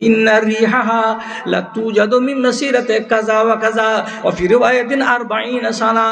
ইন্না রিহাহা লাতুজাদু মিন মাসিরাতি কাযা ওয়া কাযা ওয়া ফি রিওয়ায়াতিন 40 সানা।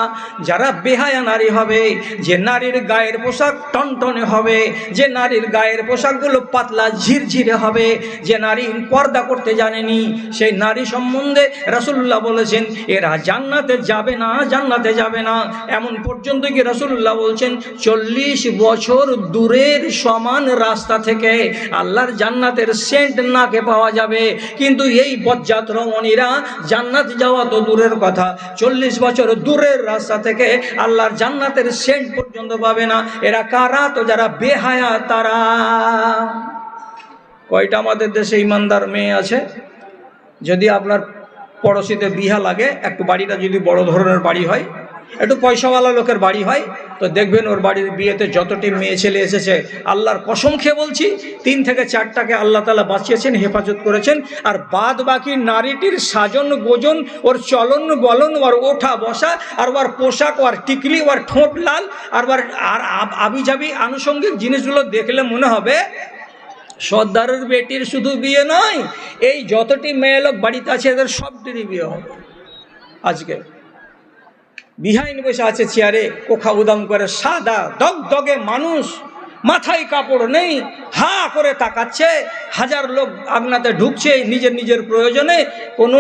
যারা বেহায়া নারী হবে, যে নারীর গায়ের পোশাক টনটনে হবে, যে নারীর গায়ের পোশাকগুলো পাতলা ঝিরঝিরে হবে, যে নারী পর্দা করতে জানেনি, সেই নারী সম্বন্ধে রাসূলুল্লাহ বলেছেন এরা জান্নাতে যাবে না, জান্নাতে যাবে না। এমন পর্যন্ত কি রাসূলুল্লাহ বলছেন 40 বছর দূরের সমান রাস্তা থেকে আল্লাহর জান্নাতের সেন্ট নাকে পাওয়া যাবে, কিন্তু এই বজ্জাত রমণীরা জান্নাত যাওয়া তো দূরের কথা, 40 বছর দূরের রাস্তা থেকে আল্লাহর জান্নাতের সেন্ট পর্যন্ত পাবে না। এরা কারা? তো যারা বেহায়া তারা। কয়টা আমাদের দেশে ইমানদার মেয়ে আছে? যদি আপনার পড়োশিতে বিহা লাগে, একটু বাড়িটা যদি বড় ধরনের বাড়ি হয়, একটু পয়সাওয়ালা লোকের বাড়ি হয়, তো দেখবেন ওর বাড়ির বিয়েতে যতটি মেয়ে ছেলে এসেছে, আল্লাহর কসম খেয়ে বলছি 3 থেকে 4টাকে আল্লাহ তাআলা বাঁচিয়েছেন, হেফাজত করেছেন। আর বাদ বাকি নারীটির সাজন গোজন, ওর চলন বলন, ওর ওঠা বসা, আর ওর পোশাক, ওর টিকলি, ওর ঠোঁট লাল, আর আবিজাবি আনুষঙ্গিক জিনিসগুলো দেখলে মনে হবে সর্দারের বেটির শুধু বিয়ে নয়, এই যতটি মেয়ে লোক বাড়িতে আছে এদের সবটিরই বিয়ে হবে। আজকে বিহাইন বসে আছে চেয়ারে, কোখা উদাম করে, সাদা দগদগে মানুষ, মাথায় কাপড় নেই, হা করে তাকাচ্ছে। 1000 লোক আগনাতে ঢুকছে নিজের নিজের প্রয়োজনে, কোনো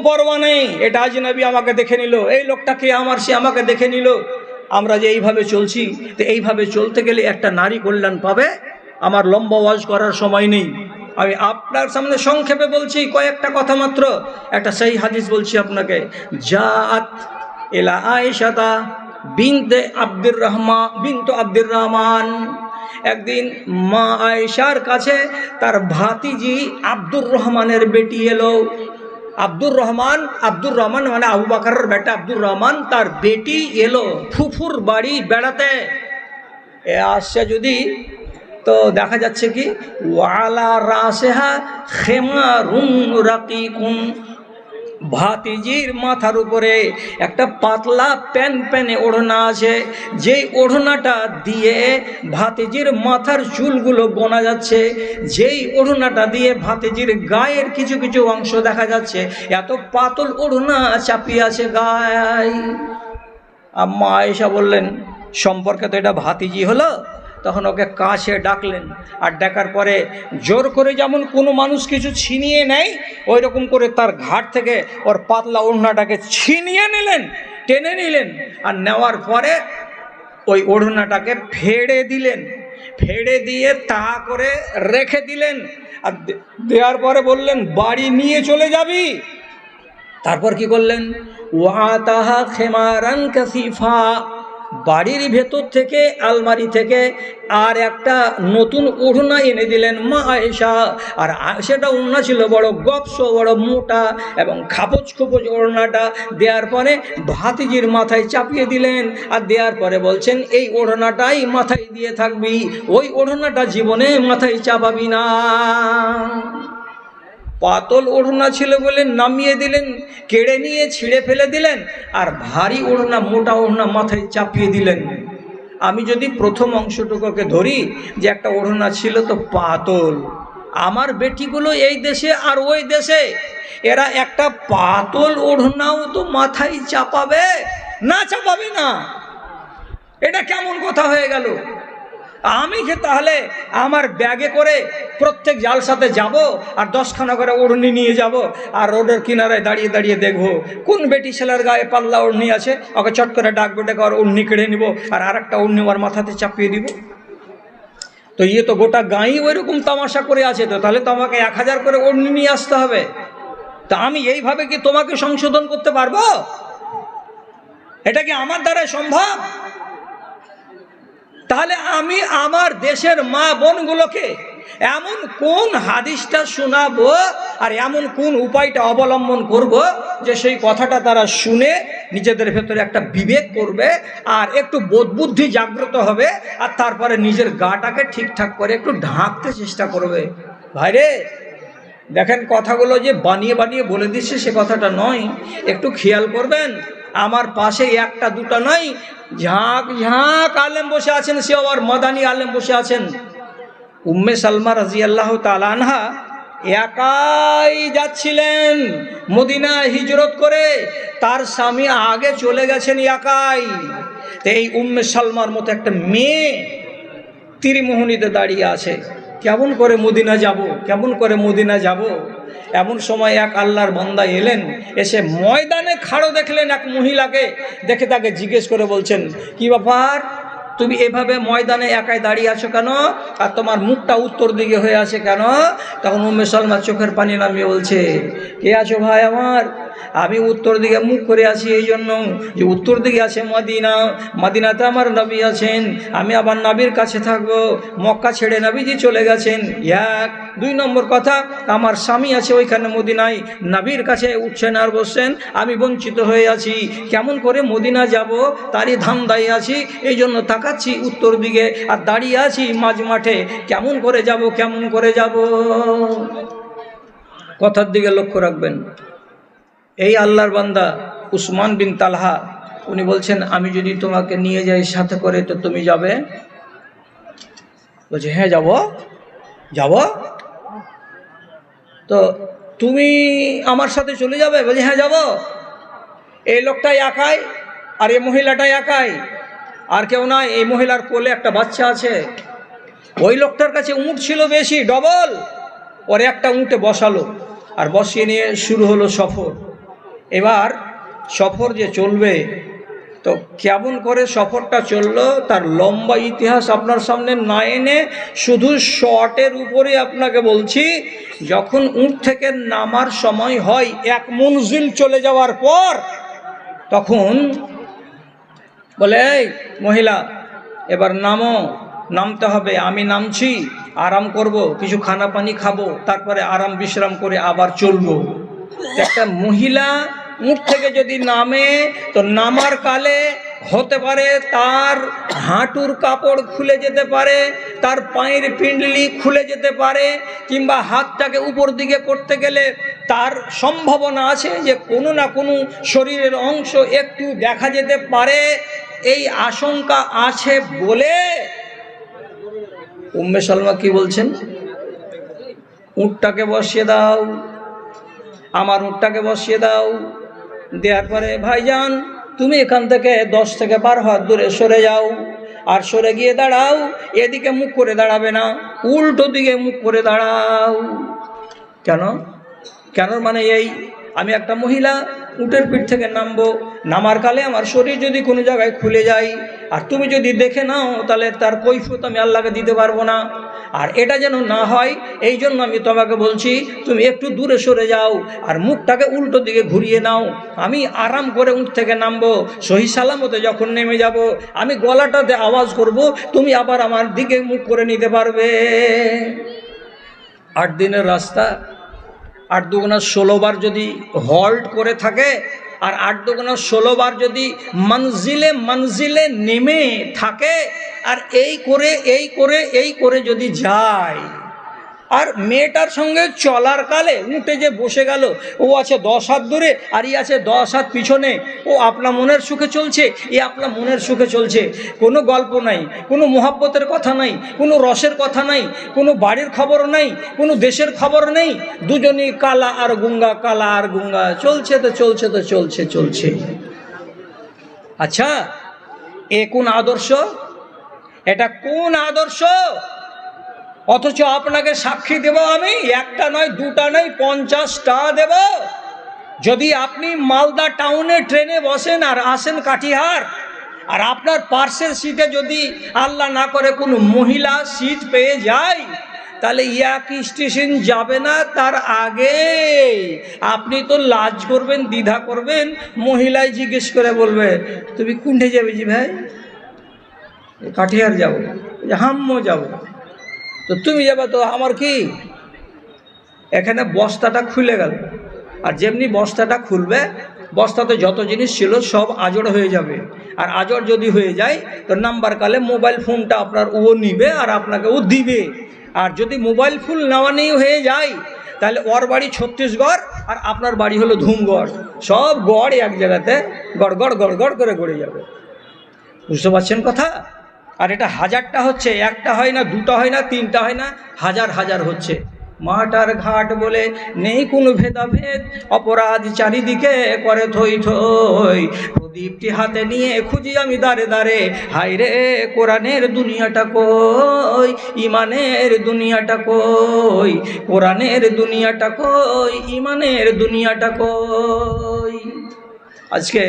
পরোয়া নেই। এটা আজনবী আমাকে দেখে নিল, এই লোকটাকে আমার, সে আমাকে দেখে নিল। আমরা যে এইভাবে চলছি, তো এইভাবে চলতে গেলে একটা নারী কল্যাণ পাবে? আমার লম্বা ওয়াজ করার সময় নেই, আমি আপনার সামনে সংক্ষেপে বলছি কয়েকটা কথা মাত্র। একটা সেই হাদিস বলছি আপনাকে। জাআত ইলা আয়েশাতা বিনতে আব্দুর রহমান। একদিন মা আয়েশার কাছে তার ভাতিজি আব্দুর রহমানের বেটি এলো। আব্দুর রহমান মানে আবু বকরের বেটা আব্দুর রহমান, তার বেটি এলো ফুফুর বাড়ি বেড়াতে। এ আসছে যদি, তো দেখা যাচ্ছে কি ওয়ালা রাসেহা খেমারুন রাকিকুন, ভাতিজির মাথার উপরে একটা পাতলা প্যানে ওড়না আছে, যেই ওড়নাটা দিয়ে ভাতিজির মাথার চুলগুলো গোনা যাচ্ছে, যেই ওড়নাটা দিয়ে ভাতিজির গায়ের কিছু কিছু অংশ দেখা যাচ্ছে, এত পাতল ওড়না চাপিয়ে আছে গায়ে। আম্মা আয়েশা বললেন সম্পর্কে তো এটা ভাতিজি হলো। তখন ওকে কাছে ডাকলেন, আর ডাকার পরে জোর করে যেমন কোনো মানুষ কিছু ছিনিয়ে নেয়, ওই রকম করে তার ঘাট থেকে ওর পাতলা ওড়নাটাকে ছিনিয়ে নিলেন, টেনে নিলেন। আর নেওয়ার পরে ওই ওড়নাটাকে ফেড়ে দিলেন, ফেড়ে দিয়ে তা করে রেখে দিলেন। আর দেওয়ার পরে বললেন বাড়ি নিয়ে চলে যাবি। তারপর কি করলেন? ওয়াতাহা খেমারান কাসিফা, বাড়ির ভেতর থেকে আলমারি থেকে আর একটা নতুন ওড়না এনে দিলেন মা আয়েশা। আর সেটা ওড়না ছিল বড় গপস, বড় মোটা এবং খাপোজ খোপোজ ওড়নাটা। দেওয়ার পরে ভাতিজির মাথায় চাপিয়ে দিলেন, আর দেওয়ার পরে বলছেন এই ওড়নাটাই মাথায় দিয়ে থাকবি, ওই ওড়নাটা জীবনে মাথায় চাপাবি না। পাতল ওড়না ছিল বলে নামিয়ে দিলেন, কেড়ে নিয়ে ছিঁড়ে ফেলে দিলেন, আর ভারী ওড়না, মোটা ওড়না মাথায় চাপিয়ে দিলেন। আমি যদি প্রথম অংশটুকুকে ধরি যে একটা ওড়না ছিল তো পাতল, আমার বেটিগুলো এই দেশে আর ওই দেশে, এরা একটা পাতল ওড়নাও তো মাথায় চাপাবে না? চাপাবে না? এটা কেমন কথা হয়ে গেল? আমি কি তাহলে আমার ব্যাগে করে প্রত্যেক জালসাতে যাব, আর 10খানা করে ওড়নি নিয়ে যাব, আর রোডের কিনারায় দাঁড়িয়ে দাঁড়িয়ে দেখবো কোন বেটি ছেলের গায়ে পাল্লা ওড়নি আছে, ওকে চট করে ডাকবো, ডেকে আর ওড়নি কেড়ে নিব, আর আরেকটা ওড়নি ওর মাথাতে চাপিয়ে দিব? তো ইয়ে তো গোটা গাঁই ওই রকম তামাশা করে আছে, তো তাহলে তো আমাকে 1000 করে ওড়নি নিয়ে আসতে হবে। তা আমি এইভাবে কি তোমাকে সংশোধন করতে পারবো? এটা কি আমার দ্বারা সম্ভব? তাহলে আমি আমার দেশের মা বোনগুলোকে এমন কোন হাদিসটা শোনাবো, আর এমন কোন উপায়টা অবলম্বন করব যে সেই কথাটা তারা শুনে নিজেদের ভেতরে একটা বিবেক করবে, আর একটু বোধ বুদ্ধি জাগ্রত হবে, আর তারপরে নিজের গাটাকে ঠিকঠাক করে একটু ঢাকতে চেষ্টা করবে। ভাইরে দেখেন, কথাগুলো যে বানিয়ে বানিয়ে বলে দিচ্ছে সে কথাটা নয়, একটু খেয়াল করবেন। আমার পাশে একটা দুটা নয়, ঝাঁক ঝাঁক আলেম বসে আছেন, সে আবার মাদানী আলেম বসে আছেন। উম্মে সালমা রাদিয়াল্লাহু তাআলা আনহা একাই যাচ্ছিলেন মদিনা হিজরত করে, তার স্বামী আগে চলে গেছেন একাই। তো এই উম্মে সালমার মতো একটা মেয়ে তীরমোহনীতে দাঁড়িয়ে আছে, কেমন করে মদিনা যাব, কেমন করে মদিনা যাব। এমন সময় এক আল্লাহর বান্দা এলেন, এসে ময়দানে খাড়ো দেখলেন এক মহিলাকে, দেখে তাকে জিজ্ঞেস করে বলছেন, কি ব্যাপার, তুমি এভাবে ময়দানে একাই দাঁড়িয়ে আছো কেন, আর তোমার মুখটা উত্তর দিকে হয়ে আছে কেন? তখন উম্মে সালমা চোখের পানি নামিয়ে বলছে, কে আছো ভাই আমার? আমি উত্তর দিকে মুখ করে আছি এই জন্য যে উত্তর দিকে আছে মদিনা, মদিনাতে আমার নবী আছেন, আমি আবার নবীর কাছে থাকবো। মক্কা ছেড়ে নবীজি চলে গেছেন, এক। দুই নম্বর কথা, আমার স্বামী আছে ওইখানে মদিনায়, নবীর কাছে উঠছেন আর বসছেন, আমি বঞ্চিত হয়ে আছি, কেমন করে মদিনা যাব তারই ধান্দায় আছি, এই জন্য তাকাচ্ছি উত্তর দিকে আর দাঁড়িয়ে আছি মাঝ মাঠে, কেমন করে যাব, কেমন করে যাব। কথার দিকে লক্ষ্য রাখবেন। এই আল্লাহর বান্দা উসমান বিন তালহা, উনি বলছেন, আমি যদি তোমাকে নিয়ে যাই সাথে করে তো তুমি যাবে? বলছে, হ্যাঁ যাব যাব। তো তুমি আমার সাথে চলে যাবে? বলছে, হ্যাঁ যাব। এই লোকটাই একাই আর এই মহিলাটাই একাই, আর কেউ নাই। এই মহিলার কোলে একটা বাচ্চা আছে। ওই লোকটার কাছে উঁট ছিল বেশি, ডবল। ওর একটা উঁটে বসালো আর বসিয়ে নিয়ে শুরু হলো সফর। এবার সফর যে চলবে, তো কেমন করে সফরটা চললো তার লম্বা ইতিহাস আপনার সামনে না এনে শুধু শর্টের উপরে আপনাকে বলছি। যখন উঁট থেকে নামার সময় হয়, এক মঞ্জিল চলে যাওয়ার পর, তখন বলে, এই মহিলা এবার নামো, নামতে হবে। আমি নামছি, আরাম করব, কিছু খানা পানি খাবো, তারপরে আরাম বিশ্রাম করে আবার চলবো। একটা মহিলা উঠ থেকে যদি নামে, তো নামার কালে হতে পারে তার হাঁটুর কাপড় খুলে যেতে পারে, তার পায়ের পিণ্ডলি খুলে যেতে পারে, কিংবা হাতটাকে উপর দিকে করতে গেলে তার সম্ভাবনা আছে যে কোনো না কোনো শরীরের অংশ একটু দেখা যেতে পারে। এই আশঙ্কা আছে বলে উম্মে সালমা কি বলছেন, উটটাকে বসিয়ে দাও, আমার উটটাকে বসিয়ে দাও। দেওয়ার পরে, ভাইজান তুমি এখান থেকে 10 থেকে 12 হাত দূরে সরে যাও, আর সরে গিয়ে দাঁড়াও, এদিকে মুখ করে দাঁড়াবে না, উল্টো দিকে মুখ করে দাঁড়াও। কেন? কেন মানে এই, আমি একটা মহিলা, উটের পিঠ থেকে নামবো, নামার কালে আমার শরীর যদি কোনো জায়গায় খুলে যায় আর তুমি যদি দেখে নাও, তাহলে তার কৈফিয়ত আমি আল্লাহকে দিতে পারবো না। আর এটা যেন না হয়, এই জন্য আমি তোমাকে বলছি তুমি একটু দূরে সরে যাও আর মুখটাকে উল্টো দিকে ঘুরিয়ে নাও। আমি আরাম করে উঠ থেকে নামবো, সহি সালামতে যখন নেমে যাব, আমি গলাটাতে আওয়াজ করব, তুমি আবার আমার দিকে মুখ করে নিতে পারবে। 8 দিনের রাস্তা, 8 দুগুণা 16 বার যদি হল্ট করে থাকে, আর 8 দুগুণা 16 বার যদি মঞ্জিলে মঞ্জিলে নেমে থাকে, আর এই করে এই করে এই করে যদি যায়, আর মেয়েটার সঙ্গে চলার কালে উঠে যে বসে গেল, ও আছে 10 হাত দূরে আর ই আছে 10 হাত পিছনে, ও আপনার মনের সুখে চলছে, এ আপনার মনের সুখে চলছে, কোনো গল্প নাই, কোনো মোহাব্বতের কথা নাই, কোনো রসের কথা নাই, কোনো বাড়ির খবর নাই, কোনো দেশের খবর নেই, দুজনই কালা আর গুঙ্গা, কালা আর গুঙ্গা, চলছে তো চলছে তো চলছে চলছে। আচ্ছা, এ কোন আদর্শ? এটা কোন আদর্শ? অথচ আপনাকে সাক্ষী দেব আমি, একটা নয়, দুটা নয়, 50টা দেব। যদি আপনি মালদা টাউনে ট্রেনে বসেন আর আসেন কাটিহার, আর আপনার পার্শ্বের সিটে যদি আল্লাহ না করে কোনো মহিলা সিট পেয়ে যায়, তাহলে কি স্টেশন যাবে না তার আগে আপনি তো লাজ করবেন, দ্বিধা করবেন। মহিলায় জিজ্ঞেস করে বলবে, তুমি কোনঠে যাবে? জি ভাই, কাটিহার যাব। হাম্মো যাব। তো তুমি যাবে, তো আমার কি? এখানে বস্তাটা খুলে গেল, আর যেমনি বস্তাটা খুলবে, বস্তাতে যত জিনিস ছিল সব আজড় হয়ে যাবে। আর আজড় যদি হয়ে যায়, তো নাম্বার কালে মোবাইল ফোনটা আপনার ও নিবে আর আপনাকে ও দিবে। আর যদি মোবাইল ফোন নেওয়া নেই হয়ে যায়, তাহলে ওর বাড়ি ছত্তিশগড় আর আপনার বাড়ি হলো ধুমগড়, সব গড় এক জায়গাতে গড়গড় গড়গড় করে গড়ে যাবে। বুঝতে পারছেন কথা? আর এটা হাজারটা হচ্ছে, একটা হয় না, দুটা হয় না, তিনটা হয় না, হাজার হাজার হচ্ছে। মাঠ আর ঘাট বলে নেই কোনো ভেদাভেদ, অপরাধ চারিদিকে করে থই থই। প্রদীপটি হাতে নিয়ে খুঁজি আমি দাঁড়ে দাঁড়ে, হায় রে কোরআনের দুনিয়াটা কই, ইমানের দুনিয়াটা কই, কোরআনের দুনিয়াটা কই, ইমানের দুনিয়াটা কই। আজকে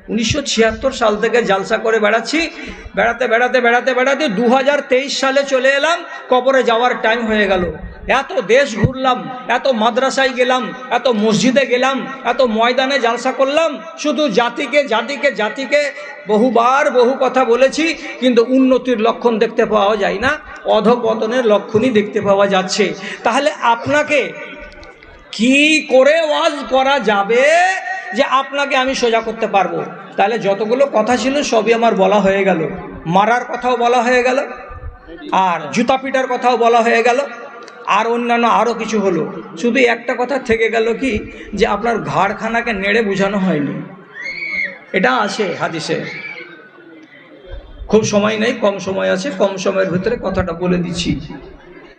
1976 সাল থেকে জালসা করে বেড়াচ্ছি, বেড়াতে বেড়াতে বেড়াতে বেড়াতে 2023 সালে চলে এলাম, কবরে যাওয়ার টাইম হয়ে গেল। এত দেশ ঘুরলাম, এত মাদ্রাসায় গেলাম, এত মসজিদে গেলাম, এত ময়দানে জালসা করলাম, শুধু জাতিকে জাতিকে জাতিকে বহুবার বহু কথা বলেছি, কিন্তু উন্নতির লক্ষণ দেখতে পাওয়া যায় না, অধঃপতনের লক্ষণই দেখতে পাওয়া যাচ্ছে। তাহলে আপনাকে কি করে ওয়াজ করা যাবে যে আপনাকে আমি সোজা করতে পারবো? তাহলে যতগুলো কথা ছিল সবই আমার বলা হয়ে গেল, মারার কথাও বলা হয়ে গেল, আর জুতা পিটার কথাও বলা হয়ে গেল, আর অন্যান্য আরও কিছু হলো। শুধু একটা কথা থেকে গেল কি, যে আপনার ঘাড়খানাকে নেড়ে বোঝানো হয়নি। এটা আছে হাদিসে। খুব সময় নেই, কম সময় আছে, কম সময়ের ভিতরে কথাটা বলে দিচ্ছি।